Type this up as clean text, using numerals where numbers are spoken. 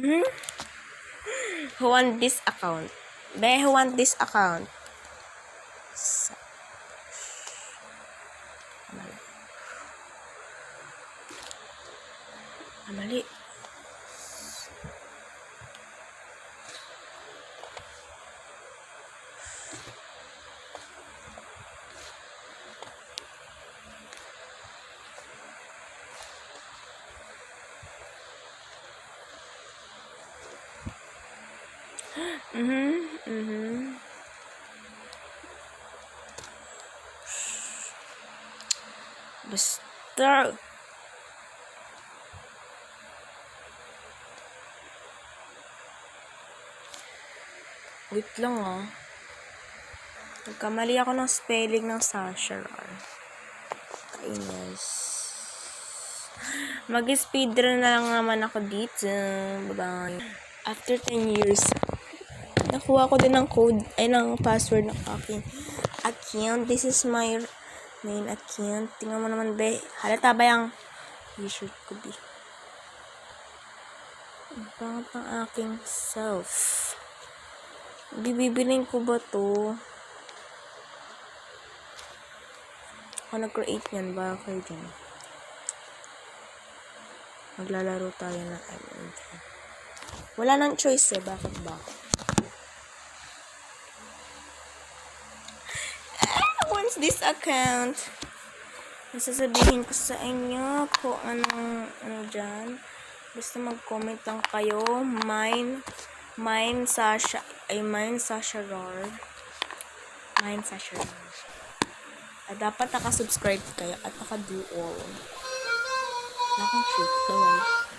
Hmm? Who want this account? Be, who want this account? Mali. Basta. Wait lang Nagkamali ako ng spelling ng Sasha. Kainis. Mag-speedrun na lang naman ako dito. Bye-bye. After 10 years, nakuha ko din ng code, ng password ng aking account. This is my main account. Tingnan mo naman, be. Halata ba yung t-shirt ko, be? Ang pangat ng aking self. Bibibilin ko ba to? Ako nag-create yan. Ba kayo dyan? Maglalaro tayo ng ML. Wala nang choice Bakit ba? What's this account? Nasasabihin ko sa inyo kung ano dyan. Basta mag-comment lang kayo. Mine Sasha Lord. Mine Sasha Lord. Dapat naka-subscribe kayo at naka-do all. Nakang shoot naman.